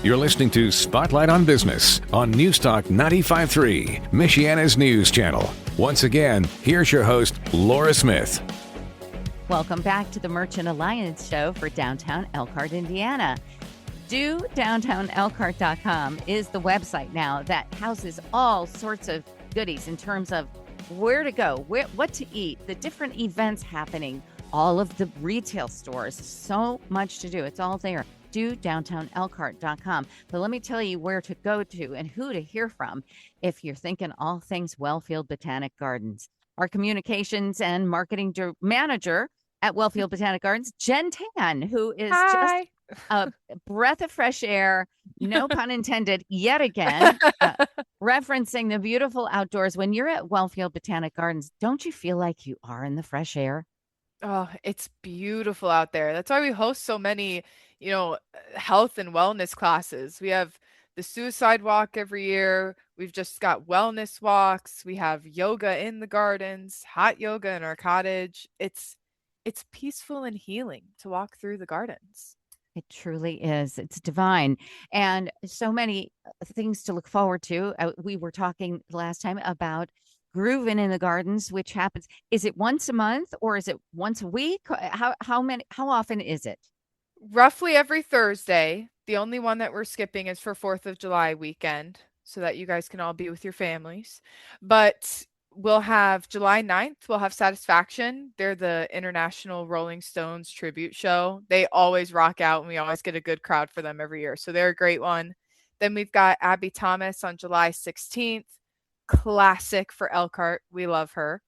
You're listening to Spotlight on Business on Newstalk 95.3, Michiana's news channel. Once again, here's your host, Laura Smith. Welcome back to the Merchant Alliance show for downtown Elkhart, Indiana. DoDowntownElkhart.com is the website now that houses all sorts of goodies in terms of where to go, what to eat, the different events happening, all of the retail stores, so much to do. It's all there. DoDowntownElkhart.com. But let me tell you where to go to and who to hear from if you're thinking all things Wellfield Botanic Gardens. Our communications and marketing manager at Wellfield Botanic Gardens, Jen Tan, who is Hi. just a breath of fresh air, no pun intended, yet again, referencing the beautiful outdoors. When you're at Wellfield Botanic Gardens, don't you feel like you are in the fresh air? Oh, it's beautiful out there. That's why we host so many, health and wellness classes. We have the suicide walk every year. We've just got wellness walks. We have yoga in the gardens, hot yoga in our cottage. It's peaceful and healing to walk through the gardens. It truly is. It's divine. And so many things to look forward to. We were talking last time about Goovin In The Gardens, which happens. Is it once a month or is it once a week? How often is it? Roughly every Thursday. The only one that we're skipping is for 4th of July weekend so that you guys can all be with your families. But we'll have July 9th. We'll have Satisfaction. They're the International Rolling Stones tribute show. They always rock out and we always get a good crowd for them every year. So they're a great one. Then we've got Abby Thomas on July 16th. Classic for Elkhart. We love her.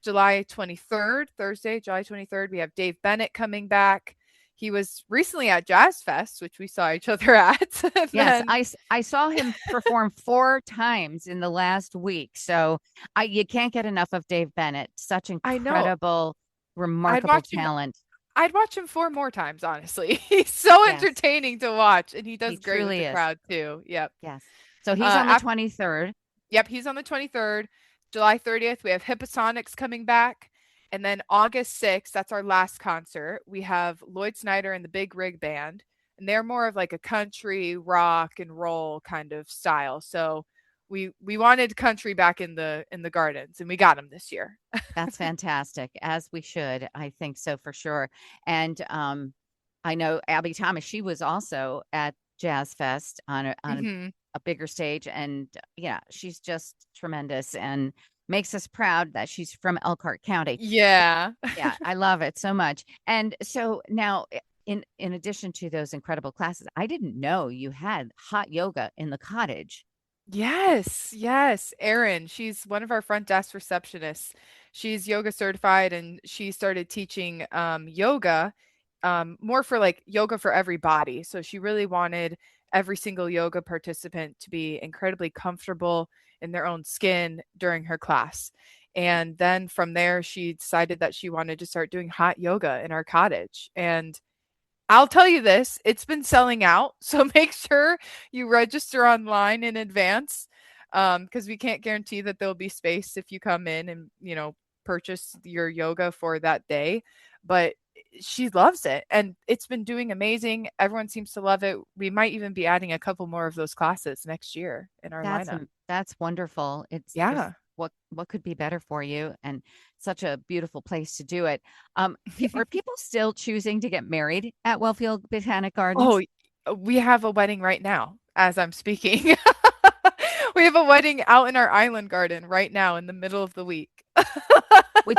July 23rd, Thursday, July 23rd, we have Dave Bennett coming back. He was recently at Jazz Fest, which we saw each other at. Yes, I saw him perform 4 times in the last week. So you can't get enough of Dave Bennett. Such incredible, remarkable talent. I'd watch him 4 more times, honestly. He's so entertaining to watch, and he does great with the crowd too. Yep. Yes. So he's on the 23rd. Yep, he's on the 23rd. July 30th, we have Hipposonics coming back. And then August 6th, that's our last concert. We have Lloyd Snyder and the Big Rig Band. And they're more of like a country, rock, and roll kind of style. So we wanted country back in the gardens, and we got them this year. That's fantastic, as we should. I think so for sure. And I know Abby Thomas, she was also at Jazz Fest on a bigger stage, and she's just tremendous and makes us proud that she's from Elkhart County. Yeah I love it so much. And so now in addition to those incredible classes, I didn't know you had hot yoga in the cottage. Yes Erin, she's one of our front desk receptionists. She's yoga certified, and she started teaching yoga more for like yoga for everybody. So she really wanted every single yoga participant to be incredibly comfortable in their own skin during her class. And then from there, she decided that she wanted to start doing hot yoga in our cottage. And I'll tell you this, it's been selling out. So make sure you register online in advance, because we can't guarantee that there'll be space if you come in and, purchase your yoga for that day. But she loves it, and it's been doing amazing. Everyone seems to love it. We might even be adding a couple more of those classes next year in our lineup. That's wonderful. It's what could be better for you, and such a beautiful place to do it. Are people still choosing to get married at Wellfield Botanic Gardens? Oh, we have a wedding right now as I'm speaking. We have a wedding out in our island garden right now in the middle of the week. Which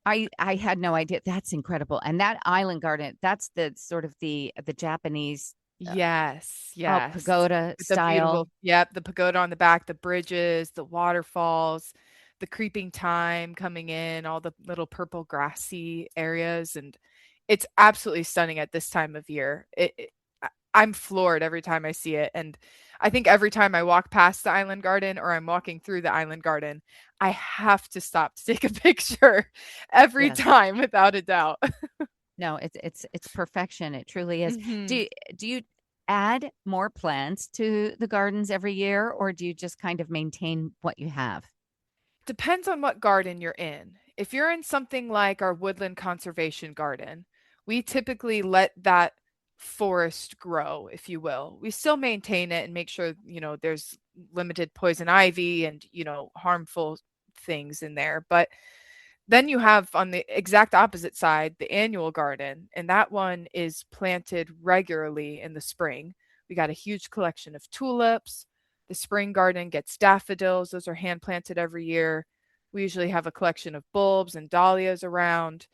I had no idea. That's incredible. And that island garden, that's the sort of the Japanese yes pagoda style. The pagoda on the back, the bridges, the waterfalls, the creeping thyme coming in, all the little purple grassy areas, and it's absolutely stunning at this time of year. I'm floored every time I see it. And I think every time I walk past the island garden or I'm walking through the island garden, I have to stop to take a picture every time, without a doubt. No, it's perfection. It truly is. Do you add more plants to the gardens every year, or do you just kind of maintain what you have? Depends on what garden you're in. If you're in something like our woodland conservation garden, we typically let that forest grow, if you will. We still maintain it and make sure, there's limited poison ivy and, harmful things in there. But then you have on the exact opposite side the annual garden, and that one is planted regularly in the spring. We got a huge collection of tulips. The spring garden gets daffodils, those are hand planted every year. We usually have a collection of bulbs and dahlias around.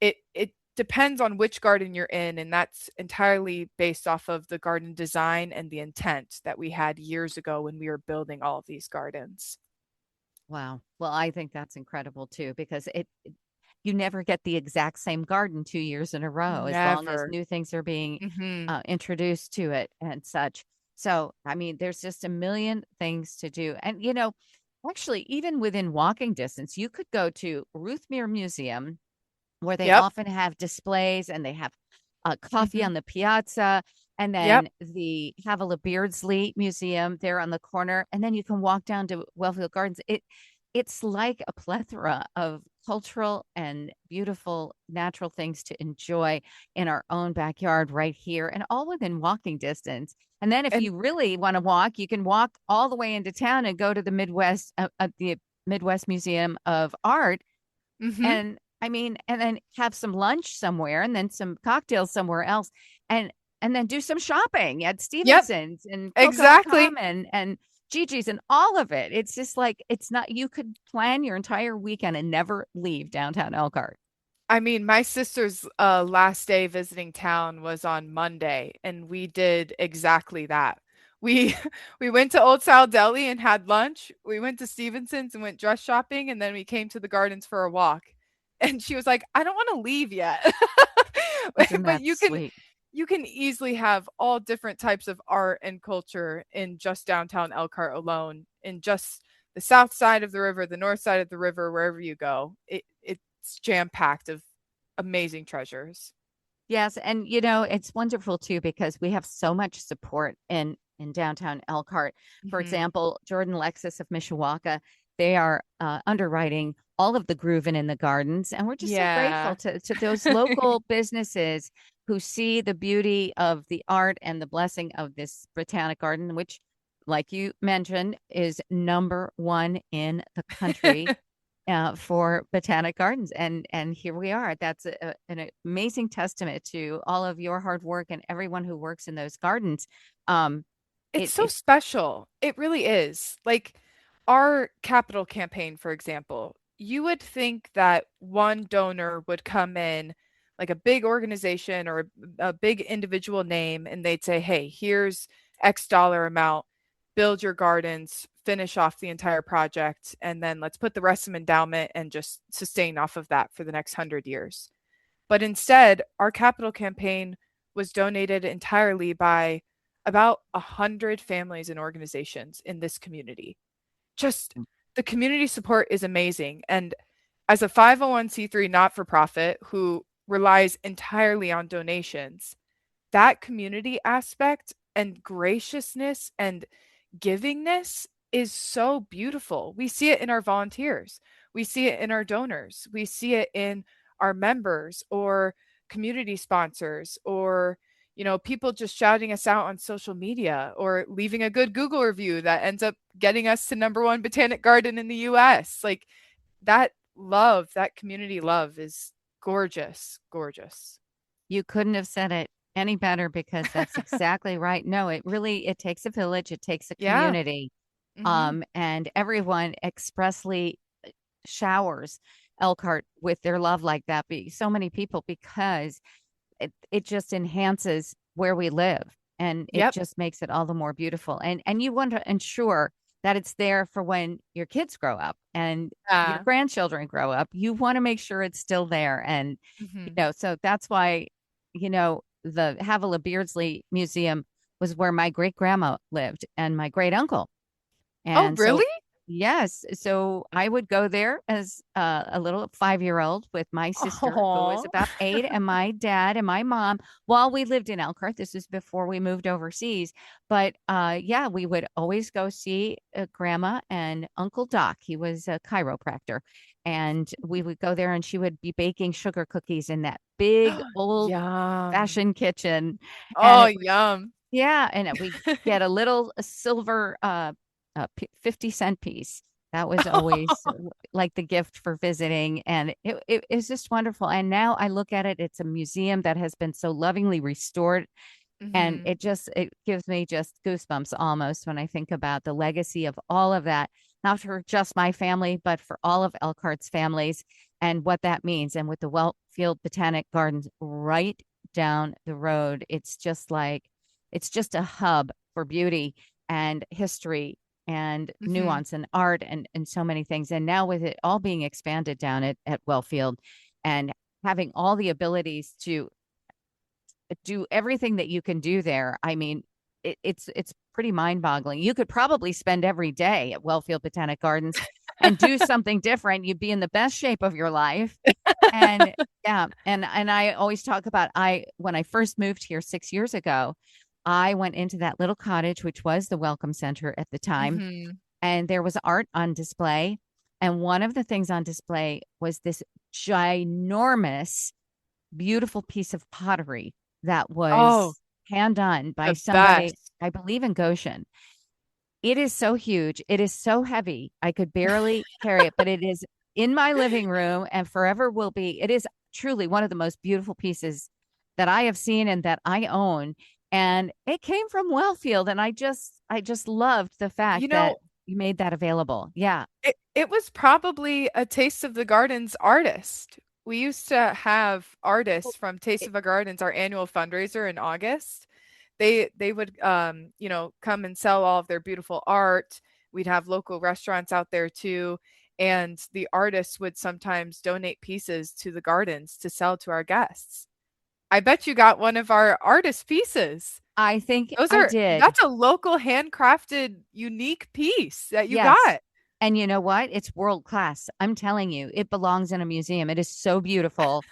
It depends on which garden you're in, and that's entirely based off of the garden design and the intent that we had years ago when we were building all of these gardens. Wow. Well, I think that's incredible too, because you never get the exact same garden 2 years in a row, as long as Never. new things are being Hmm. introduced to it and such. So, I mean, there's just a million things to do. And, actually, even within walking distance, you could go to Ruthmere Museum, where they Yep. often have displays and they have coffee Hmm. on the piazza, and Yep. then the Havilah Beardsley Museum there on the corner, and then you can walk down to Wellfield Gardens. It's like a plethora of cultural and beautiful natural things to enjoy in our own backyard right here, and all within walking distance. And then if And you really want to walk, you can walk all the way into town and go to the Midwest Museum of Art, hmm and I mean, and then have some lunch somewhere and then some cocktails somewhere else, and then do some shopping at yep, Stevenson's and exactly. Coco.com and Gigi's and all of it. It's just like, it's not, you could plan your entire weekend and never leave downtown Elkhart. I mean, my sister's last day visiting town was on Monday, and we did exactly that. We we went to Old Style Deli and had lunch. We went to Stevenson's and went dress shopping, and then we came to the gardens for a walk. And she was like, "I don't want to leave yet." Isn't But that sweet? you can easily have all different types of art and culture in just downtown Elkhart alone, in just the south side of the river, the north side of the river, wherever you go. It's jam packed of amazing treasures. Yes, and it's wonderful too, because we have so much support in downtown Elkhart. For Hmm. example, Jordan Lexus of Mishawaka, they are underwriting all of the Goovin in the Gardens, and we're just so grateful Yeah. to those local businesses who see the beauty of the art and the blessing of this botanic garden, which, like you mentioned, is number one in the country for Botanic Gardens, and here we are. That's an amazing testament to all of your hard work and everyone who works in those gardens. Um, It's it so it special. It really is. Like our capital campaign, for example, you would think that one donor would come in, like a big organization or a big individual name, and they'd say, "Hey, here's X dollar amount, build your gardens, finish off the entire project, and then let's put the rest in endowment and just sustain off of that for the next 100 years." But instead, our capital campaign was donated entirely by about 100 families and organizations in this community. Just the community support is amazing. And as a 501c3 not for profit who relies entirely on donations, that community aspect and graciousness and givingness is so beautiful. We see it in our volunteers, we see it in our donors, we see it in our members or community sponsors, or people just shouting us out on social media or leaving a good Google review that ends up getting us to number one botanic garden in the US. Like that love, that community love is gorgeous, gorgeous. You couldn't have said it any better, because that's exactly right. No, it takes a village, it takes a Yeah. community, Mhm. and everyone expressly showers Elkhart with their love like that. So many people, because it just enhances where we live, and it Yep. just makes it all the more beautiful, and you want to ensure that it's there for when your kids grow up and your Yeah. grandchildren grow up. You want to make sure it's still there, and Mhm. so that's why the Havilah Beardsley Museum was where my great grandma lived and my great uncle, Oh, and so really? Yes. So I would go there as a little 5-year-old with my sister, who was Oh. about 8, and my dad and my mom while we lived in Elkhart. This was before we moved overseas. But yeah, we would always go see Grandma and Uncle Doc. He was a chiropractor. And we would go there, and she would be baking sugar cookies in that big old Yum. fashioned kitchen. And Oh, it yum. yeah, and we get a little silver 50-cent piece. That was always like the gift for visiting, and it is just wonderful. And now I look at it, it's a museum that has been so lovingly restored, and Hmm. it gives me just goosebumps almost when I think about the legacy of all of that, not for just my family, but for all of Elkhart's families and what that means. And with the Wellfield Botanic Gardens right down the road, it's just a hub for beauty and history and Hmm. nuance and art and so many things. And now with it all being expanded down at Wellfield and having all the abilities to do everything that you can do there. I mean, it's pretty mind-boggling. You could probably spend every day at Wellfield Botanic Gardens and do something different. You'd be in the best shape of your life. And yeah, and I always talk about I when I first moved here 6 years ago, I went into that little cottage, which was the Welcome Center at the time, Hmm. and there was art on display. And one of the things on display was this ginormous beautiful piece of pottery that Oh, was hand done by the somebody, best. I believe in Goshen. It is so huge. It is so heavy. I could barely carry it, but it is in my living room and forever will be. It is truly one of the most beautiful pieces that I have seen and that I own. And it came from Wellfield. And I just loved the fact You that know, you made that available. Yeah. it was probably a Taste of the Gardens artist. We used to have artists from Taste It- of the Gardens, our annual fundraiser in August. They would come and sell all of their beautiful art. We'd have local restaurants out there too, and the artists would sometimes donate pieces to the gardens to sell to our guests. I bet you got one of our artist pieces. I think Those I are did. That's a local handcrafted unique piece that you Yes. got. And you know what? It's world class. I'm telling you, it belongs in a museum. It is so beautiful.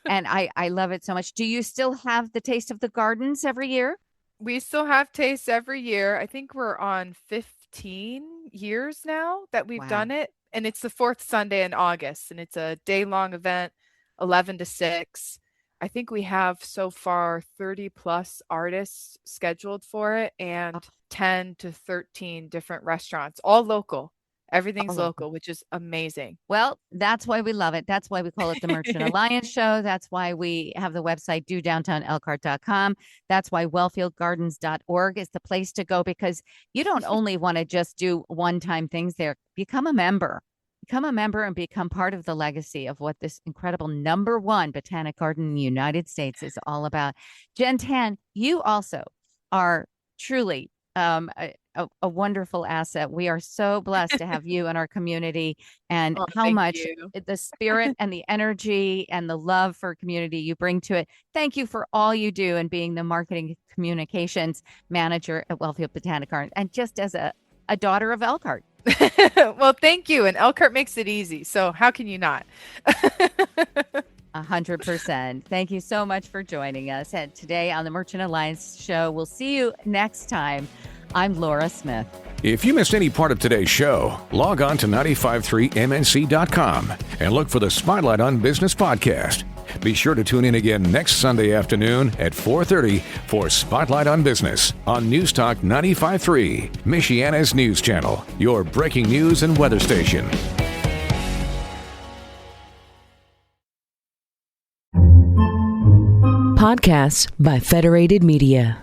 And I love it so much. Do you still have the Taste of the Gardens every year? We still have tastes every year. I think we're on 15 years now that we've Wow. done it. And it's the fourth Sunday in August, and it's a day-long event, 11 to 6. I think we have so far 30 plus artists scheduled for it Oh, and 10 to 13 different restaurants, all local. all Everything's local. local, which is amazing. Well, that's why we love it. That's why we call it the Merchant Alliance Show. That's why we have the website dodowntownelkhart.com. That's why wellfieldgardens.org is the place to go because you don't only want to just do one-time things there. Become a member. Become a member and become part of the legacy of what this incredible #1 botanic garden in the United States is all about. Jen Tan, you also are truly a wonderful asset. We are so blessed to have you in our community and Oh, how thank much you. the spirit and the energy and the love for community you bring to it. Thank you for all you do and being the marketing communications manager at Wellfield Botanic Gardens and just as a daughter of Elkhart. Well, thank you. And Elkhart makes it easy. So how can you not? 100%. Thank you so much for joining us. And today on the Merchant Alliance Show, we'll see you next time. I'm Laura Smith. If you missed any part of today's show, log on to 953mnc.com and look for the Spotlight on Business podcast. Be sure to tune in again next Sunday afternoon at 4:30 for Spotlight on Business on News Talk 95.3, Michiana's news channel, your breaking news and weather station. Podcasts by Federated Media.